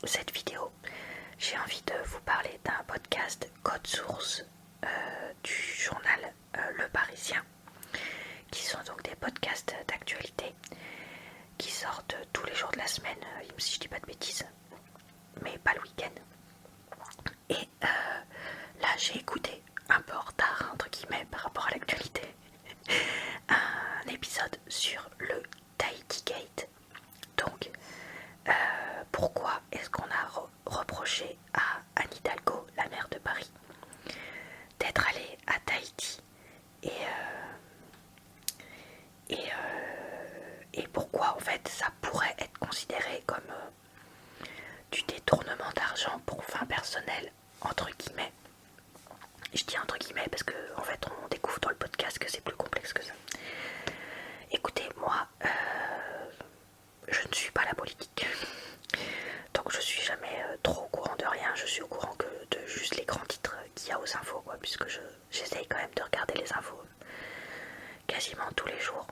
cette vidéo, j'ai envie de vous parler d'un podcast Code Source du journal Le Parisien, qui sont donc des podcasts d'actualité qui sortent tous les jours de la semaine, si je dis pas de bêtises, mais pas le week-end. Et là, j'ai écouté un peu en retard, entre guillemets, par rapport à l'actualité, un épisode sur le Tahiti Gate. Donc, pourquoi est-ce qu'on a reproché à Anne Hidalgo, la maire de Paris, d'être allée à Tahiti et pourquoi en fait ça pourrait être considéré comme du détournement d'argent pour fin personnelle, entre guillemets. Je dis entre guillemets parce que en fait on découvre dans le podcast que c'est plus complexe que ça. Écoutez, moi je ne suis pas la politique, donc je suis jamais trop au courant de rien. Je suis au courant que de juste les grands titres qu'il y a aux infos, quoi, puisque j'essaye quand même de regarder les infos quasiment tous les jours.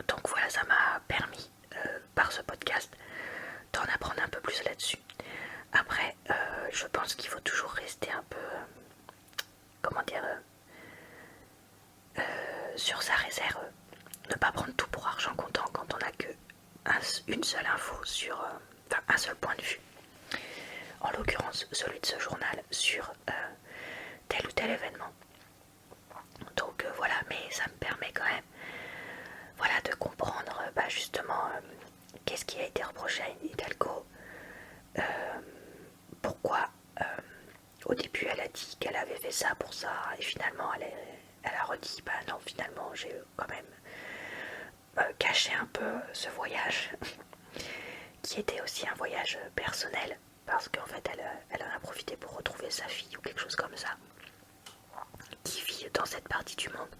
Donc voilà, ça m'a permis par ce podcast d'en apprendre un peu plus là-dessus. Après, je pense qu'il faut toujours rester un peu, comment dire, sur sa réserve, ne pas prendre tout pour argent comptant quand on n'a qu'une seule info sur, un seul point de vue. En l'occurrence, celui de ce journal sur tel ou tel événement. Donc voilà, mais ça me permet quand même, voilà, de comprendre justement qu'est-ce qui a été reproché à Hidalgo, pourquoi au début elle a dit qu'elle avait fait ça pour ça et finalement elle a redit non, finalement j'ai quand même caché un peu ce voyage qui était aussi un voyage personnel parce qu'en fait elle en a profité pour retrouver sa fille ou quelque chose comme ça qui vit dans cette partie du monde.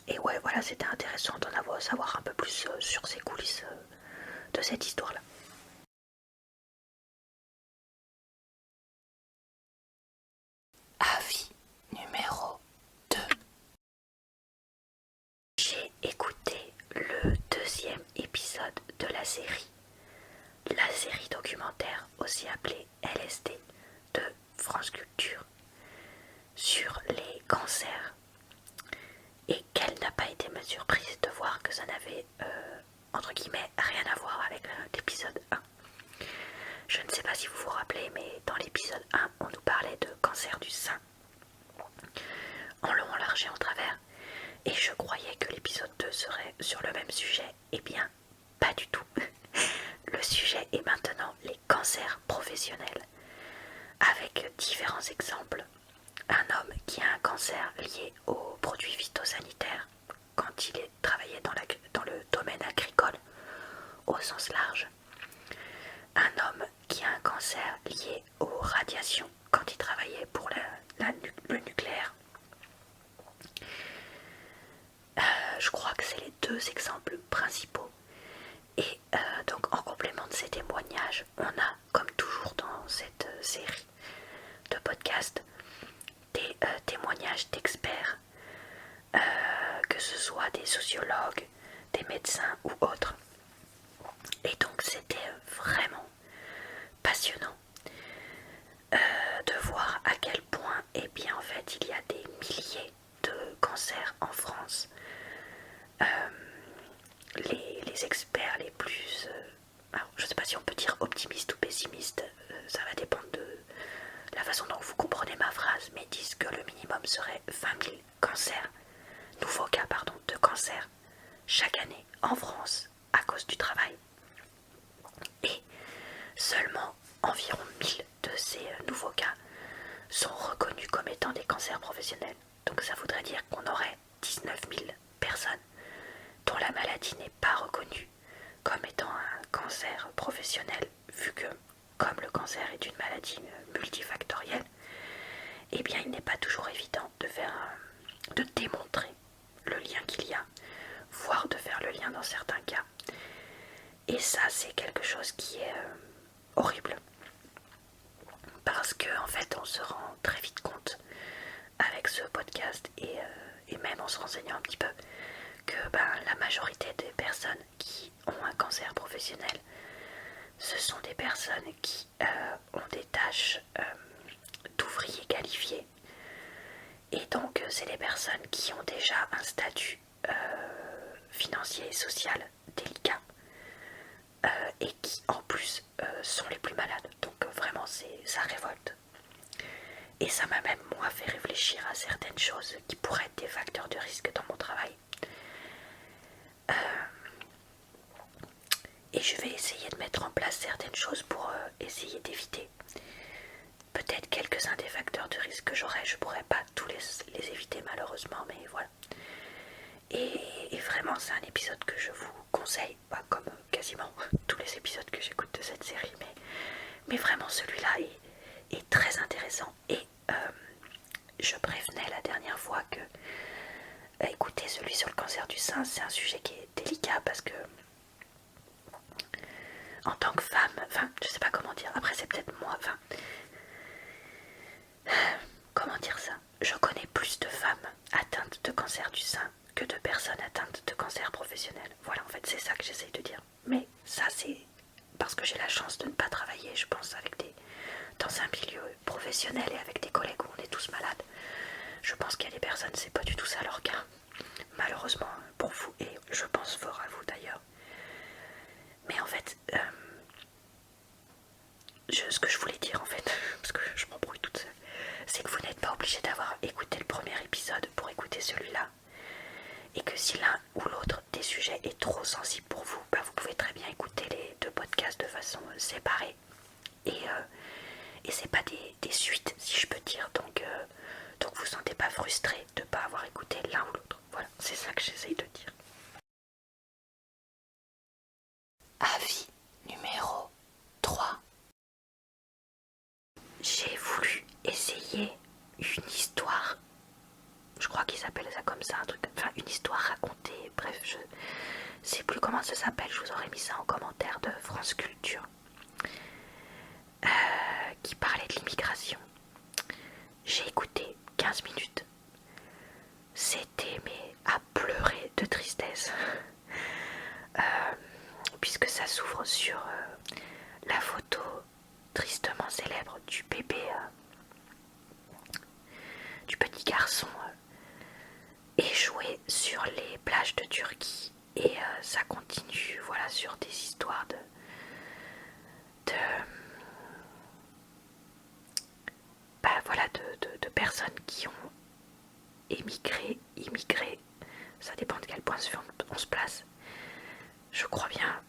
Et ouais, voilà, c'était intéressant d'en savoir un peu plus sur ces coulisses de cette histoire-là. Avis numéro 2. J'ai écouté le deuxième épisode de la série documentaire aussi appelée LSD de France Culture sur les cancers. Et quelle n'a pas été ma surprise de voir que ça n'avait, entre guillemets, rien à voir avec l'épisode 1. Je ne sais pas si vous vous rappelez, mais dans l'épisode 1, on nous parlait de cancer du sein, en long, en large et en travers. Et je croyais que l'épisode 2 serait sur le même sujet. Eh bien, pas du tout. Le sujet est maintenant les cancers professionnels, avec différents exemples. Un homme qui a un cancer lié aux produits phytosanitaires quand il travaillait dans le domaine agricole au sens large. Un homme qui a un cancer lié aux radiations quand il travaillait pour le nucléaire. Je crois que c'est les deux exemples principaux. Et donc en complément de ces témoignages, on a, comme toujours dans cette série de podcasts, des témoignages d'experts, que ce soit des sociologues, des médecins ou autres. Et donc c'était vraiment passionnant de voir à quel point, eh bien en fait, il y a des milliers de cancers en France. Les experts les plus, alors je ne sais pas si on peut dire optimistes ou pessimistes, ça va dépendre de la façon dont vous comprenez ma phrase, mais disent que le minimum serait 20 000 cancers, nouveaux cas de cancer chaque année en France à cause du travail. Et seulement environ 1000 de ces nouveaux cas sont reconnus comme étant des cancers professionnels. Donc ça voudrait dire qu'on aurait 19 000 personnes dont la maladie n'est pas reconnue comme étant un cancer professionnel, vu que comme le cancer est une maladie multifactorielle, eh bien il n'est pas toujours évident de démontrer le lien qu'il y a, voire de faire le lien dans certains cas. Et ça, c'est quelque chose qui est horrible. Parce qu'en fait, on se rend très vite compte avec ce podcast et même en se renseignant un petit peu que c'est des personnes qui ont déjà un statut financier et social délicat et qui en plus sont les plus malades. Donc vraiment ça révolte. Et ça m'a même moi fait réfléchir à certaines choses qui pourraient être des facteurs de risque dans mon travail. Et je vais essayer de mettre en place certaines choses pour essayer d'éviter peut-être quelques-uns des facteurs de risque que j'aurais. Je pourrais pas tous les éviter malheureusement, mais voilà. Et vraiment c'est un épisode que je vous conseille, pas comme quasiment tous les épisodes que j'écoute de cette série, mais vraiment celui-là est très intéressant. Et je prévenais la dernière fois que écoutez, celui sur le cancer du sein, c'est un sujet qui est délicat parce que en tant que femme, enfin je sais pas comment dire, après c'est peut-être moi, enfin comment dire ça, je connais plus de femmes atteintes de cancer du sein que de personnes atteintes de cancer professionnel. Voilà, en fait c'est ça que j'essaye de dire. Mais ça c'est parce que j'ai la chance de ne pas travailler, je pense, dans un milieu professionnel et avec des collègues où on est tous malades. Je pense qu'il y a des personnes, c'est pas du tout ça leur cas. Malheureusement pour vous, et je pense fort à vous d'ailleurs. Mais en fait, ce que je voulais dire en fait, parce que je m'embrouille toute seule, c'est que vous n'êtes pas obligé d'avoir écouté le premier épisode pour écouter celui-là. Et que si l'un ou l'autre des sujets est trop sensible pour vous, bah vous pouvez très bien écouter les deux podcasts de façon séparée. Et c'est pas des suites, si je peux dire. Donc vous ne sentez pas frustré de ne pas avoir écouté l'un ou l'autre. Voilà, c'est ça que j'essaye de dire. Avis numéro 3. J'ai voulu essayer une histoire. Je crois qu'ils appellent ça comme ça, un truc. Enfin, une histoire racontée. Bref, je sais plus comment ça s'appelle. Je vous aurais mis ça en commentaire de France Culture. Qui parlait de l'immigration. J'ai écouté 15 minutes. C'était mais à pleurer de tristesse. Puisque ça s'ouvre sur la photo tristement célèbre du bébé, du petit garçon échoué sur les plages de Turquie. Et ça continue, voilà, sur des histoires de personnes qui ont immigré, ça dépend de quel point on se place. Je crois bien,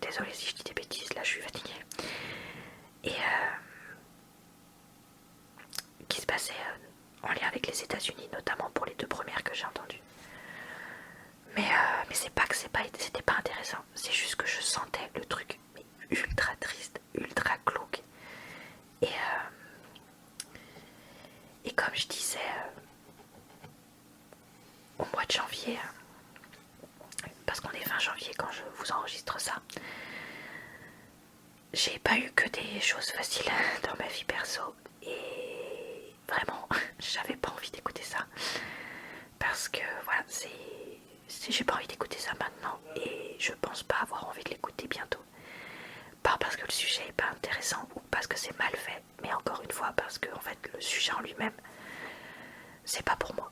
désolée si je dis des bêtises, là je suis fatiguée. Et qui se passait en lien avec les États-Unis, notamment pour les deux premières que j'ai entendues. Mais c'est pas que c'était pas intéressant, c'est juste que je sentais le truc mais ultra triste, ultra glauque. Et comme je disais, au mois de janvier, parce qu'on est fin janvier quand je vous enregistre ça, j'ai pas eu que des choses faciles dans ma vie perso. Et vraiment, j'avais pas envie d'écouter ça. Parce que voilà, j'ai pas envie d'écouter ça maintenant. Et je pense pas avoir envie de l'écouter bientôt. Pas parce que le sujet est pas intéressant ou parce que c'est mal fait, mais encore une fois parce que en fait le sujet en lui-même, c'est pas pour moi.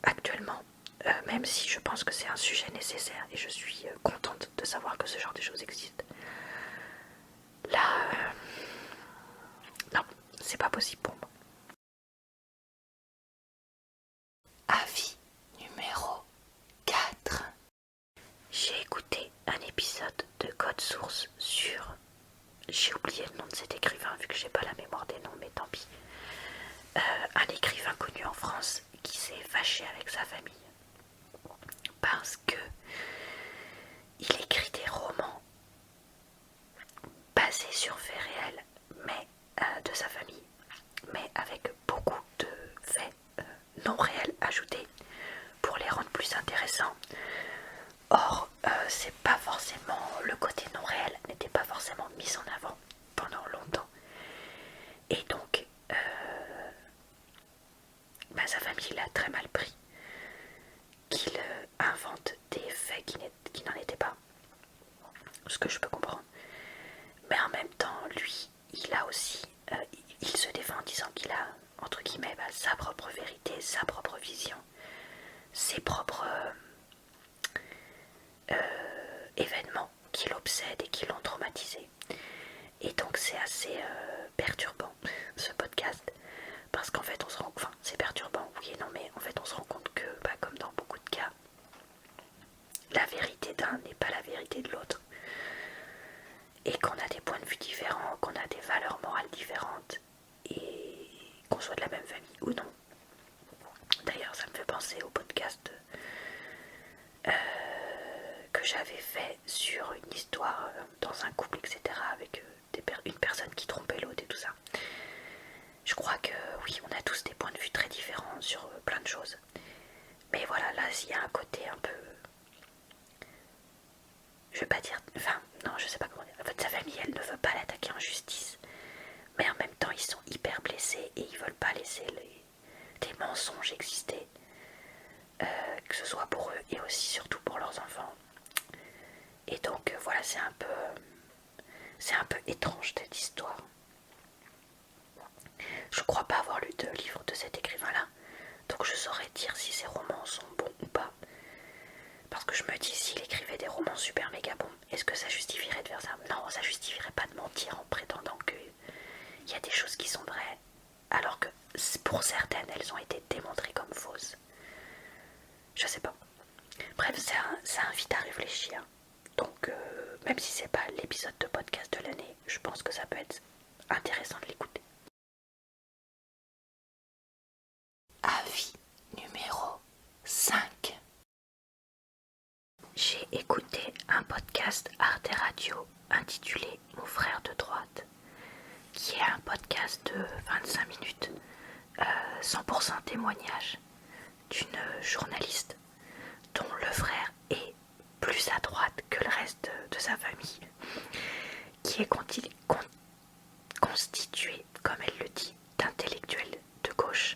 Actuellement, même si je pense que c'est un sujet nécessaire et je suis contente de savoir que ce genre de choses existent. Là, non, c'est pas possible pour moi. Avis numéro 4. J'ai écouté un épisode de Code Source sur... J'ai oublié le nom de cet écrivain vu que j'ai pas la mémoire des noms, mais tant pis. Un écrivain connu en France qui s'est fâché avec sa famille parce que il écrit des romans basés sur faits réels, mais de sa famille, mais avec beaucoup de faits non réels ajoutés pour les rendre plus intéressants. Or, c'est pas forcément, le côté non réel n'était pas forcément mis en avant pendant longtemps. Et donc, sa famille l'a très mal pris, qu'il invente des faits qui n'en étaient pas, ce que je peux comprendre. Mais en même temps, lui, il a aussi, il se défend en disant qu'il a, entre guillemets, sa propre vérité sa propre vision, ses propres événements qui l'obsèdent et qui l'ont traumatisé. Et donc c'est assez perturbant ce podcast, parce qu'en fait on se rend, enfin c'est perturbant oui et non, mais en fait on se rend compte que comme dans beaucoup de cas, la vérité d'un n'est pas la vérité de l'autre, et qu'on a des points de vue différents, qu'on a des valeurs morales différentes, et qu'on soit de la même famille ou non. D'ailleurs ça me fait penser au podcast que j'avais fait sur une histoire dans un couple, etc., avec une personne qui trompait l'autre et tout ça. Je crois que oui, on a tous des points de vue très différents sur plein de choses. Mais voilà, là, il y a un côté un peu... Je vais pas dire... Enfin, non, je sais pas comment dire. En fait, sa famille, elle ne veut pas l'attaquer en justice. Mais en même temps, ils sont hyper blessés et ils veulent pas laisser des mensonges exister. Que ce soit pour eux et aussi surtout pour leurs enfants. Et donc, voilà, c'est un peu étrange cette histoire. Je crois pas avoir lu de livre de cet écrivain-là, donc je saurais dire si ses romans sont bons ou pas. Parce que je me dis, s'il écrivait des romans super méga bons, est-ce que ça justifierait de faire ça? Non, ça justifierait pas de mentir en prétendant qu'il y a des choses qui sont vraies, alors que pour certaines, elles ont été démontrées comme fausses. Je sais pas. Bref, ça invite à réfléchir. Donc, même si c'est pas l'épisode de podcast de l'année, je pense que ça peut être intéressant de l'écouter. Avis numéro 5. J'ai écouté un podcast Arte Radio intitulé Mon frère de droite, qui est un podcast de 25 minutes, 100% témoignage d'une journaliste dont le frère est plus à droite que le reste de sa famille, qui est constitué, comme elle le dit, d'intellectuels de gauche.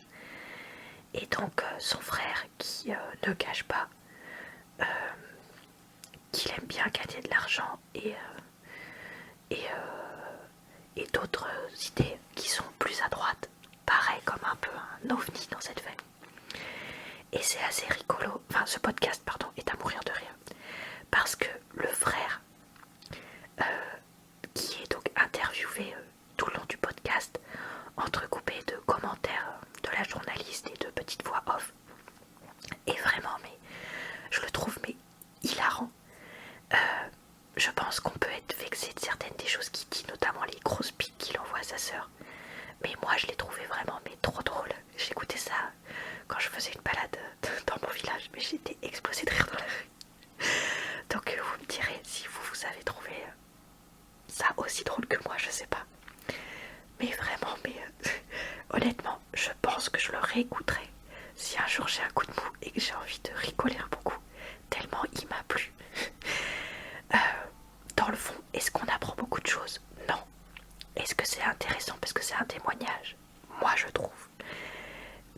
Et donc son frère qui ne cache pas qu'il aime bien gagner de l'argent et d'autres idées qui sont plus à droite, pareil comme un peu un ovni dans cette famille. Et c'est assez rigolo, enfin ce podcast pardon est à mourir de rire, parce que le frère qui est donc interviewé tout le long du podcast, entrecoupé de commentaires de la journaliste et de petites voix off, est vraiment, mais je le trouve mais hilarant. Je pense qu'on peut être vexé de certaines des choses qu'il dit, notamment les grosses piques qu'il envoie à sa sœur. Mais moi je l'ai trouvé vraiment mais trop drôle. J'écoutais ça quand je faisais une balade dans mon village, mais j'étais explosée de rire dans la rue. Donc vous me direz si vous avez trouvé ça aussi drôle que moi, je sais pas. Mais vraiment, honnêtement, je pense que je le réécouterai si un jour j'ai un coup de mou et que j'ai envie de rigoler un beaucoup, tellement il m'a plu. Dans le fond, est-ce qu'on apprend beaucoup de choses? Non. Est-ce que c'est intéressant parce que c'est un témoignage? Moi je trouve.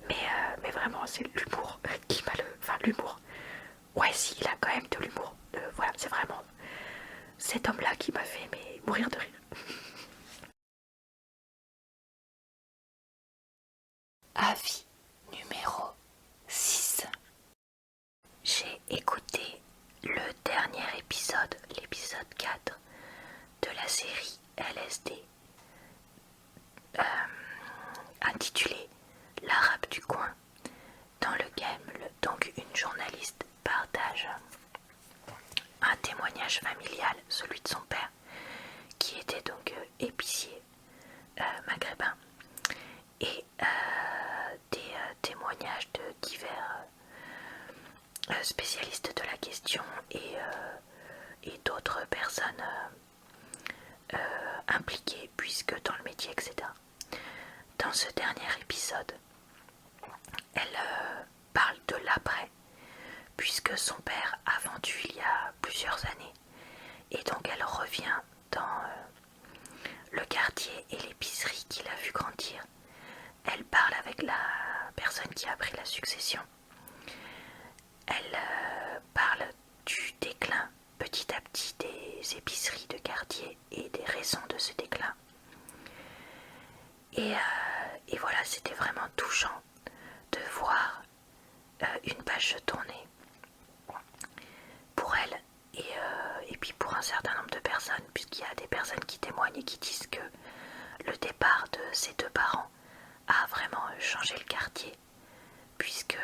Mais vraiment c'est l'humour qui m'a Enfin l'humour. Ouais si, il a quand même de l'humour. Voilà, c'est vraiment cet homme-là qui m'a fait mourir de rire. Avis numéro 6. J'ai écouté le dernier épisode, l'épisode 4 de la série LSD, intitulé L'Arabe du coin, dans lequel donc une journaliste partage un témoignage familial, celui de son père, qui était donc épicier maghrébin, et des témoignages de divers spécialistes de la question et d'autres personnes impliquées puisque dans le métier, etc. Dans ce dernier épisode, elle parle de l'après, puisque son père a vendu il y a plusieurs années, et donc elle revient dans le quartier et l'épicerie qu'il a vu grandir. Elle parle avec la personne qui a pris la succession. Elle parle du déclin petit à petit des épiceries de quartier et des raisons de ce déclin. Et voilà, c'était vraiment touchant de voir une page se tourner pour elle et puis pour un certain nombre de personnes, puisqu'il y a des personnes qui témoignent et qui disent que le départ de ses deux parents a vraiment changé le quartier, puisque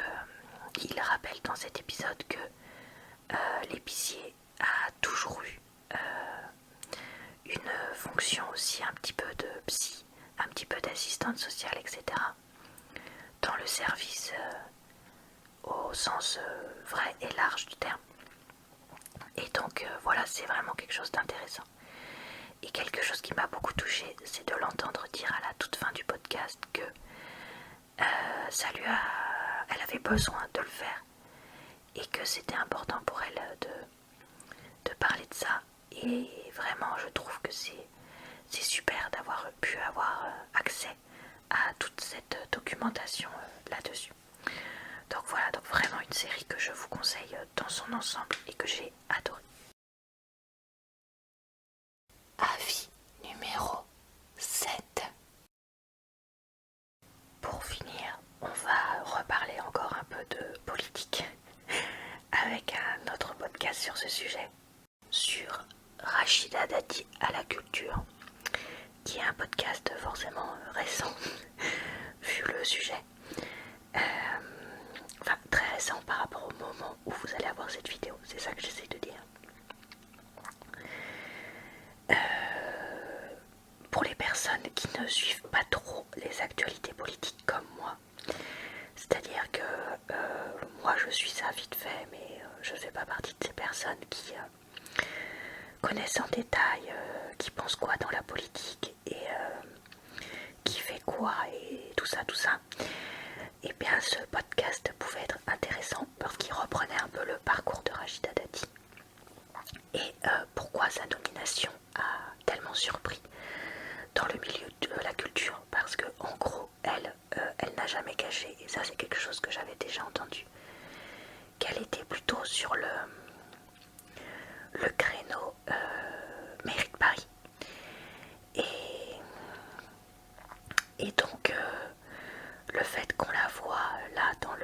il rappelle dans cet épisode que l'épicier a toujours eu une fonction aussi un petit peu de psy, un petit peu d'assistante sociale, etc. dans le service au sens vrai et large du terme. Et donc voilà, c'est vraiment quelque chose d'intéressant. Et quelque chose qui m'a beaucoup touchée, c'est de l'entendre dire à la toute fin du podcast que elle avait besoin de le faire et que c'était important pour elle de parler de ça. Et vraiment, je trouve que c'est super d'avoir pu avoir accès à toute cette documentation là-dessus. Donc voilà, donc vraiment une série que je vous conseille dans son ensemble et que j'ai adoré. Avis numéro 7. Pour finir, on va reparler encore un peu de politique avec un autre podcast sur ce sujet, sur Rachida Dati à la culture, qui est un podcast forcément récent vu le sujet. Enfin, très récent par rapport au moment où vous allez avoir cette vidéo, c'est ça que j'essaie de dire. Pour les personnes qui ne suivent pas trop les actualités politiques comme moi, c'est-à-dire que moi je suis ça vite fait, mais je ne fais pas partie de ces personnes qui connaissent en détail qui pensent quoi dans la politique et qui fait quoi et tout ça. Et bien ce podcast pouvait être intéressant parce qu'il reprenait un peu le parcours de Rachida Dati et pourquoi sa nomination a tellement surpris dans le milieu de la culture, parce que en gros elle n'a jamais caché, et ça c'est quelque chose que j'avais déjà entendu, qu'elle était plutôt sur le créneau mairie de Paris et donc le fait qu'on la voit là dans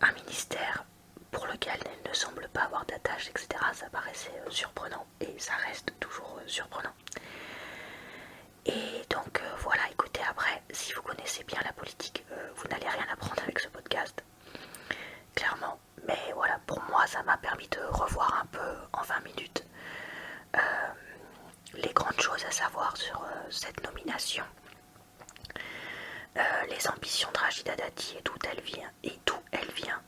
un ministère pour lequel elle ne semble pas avoir d'attache, etc., ça paraissait surprenant et ça reste toujours surprenant. Et donc voilà, écoutez, après, si vous connaissez bien la politique, vous n'allez rien apprendre avec ce podcast, clairement. Mais voilà, pour moi, ça m'a permis de revoir un peu en 20 minutes les grandes choses à savoir sur cette nomination, les ambitions de Rachida Dati et d'où elle vient.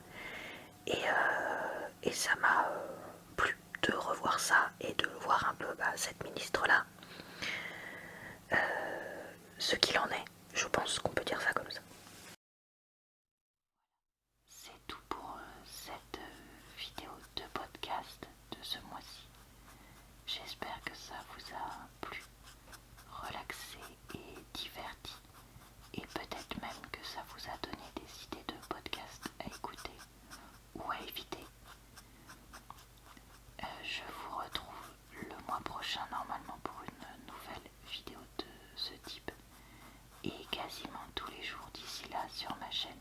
Et ça m'a plu de revoir ça et de voir un peu cette ministre-là. Ce qu'il en est, je pense qu'on peut dire ça comme ça. C'est tout pour cette vidéo de podcast de ce mois-ci. J'espère que ça vous a plu, relaxé et diverti, et peut-être même que ça vous a donné des idées de podcasts à écouter ou à éviter. Je vous retrouve le mois prochain normalement pour une nouvelle vidéo de ce type et quasiment tous les jours d'ici là sur ma chaîne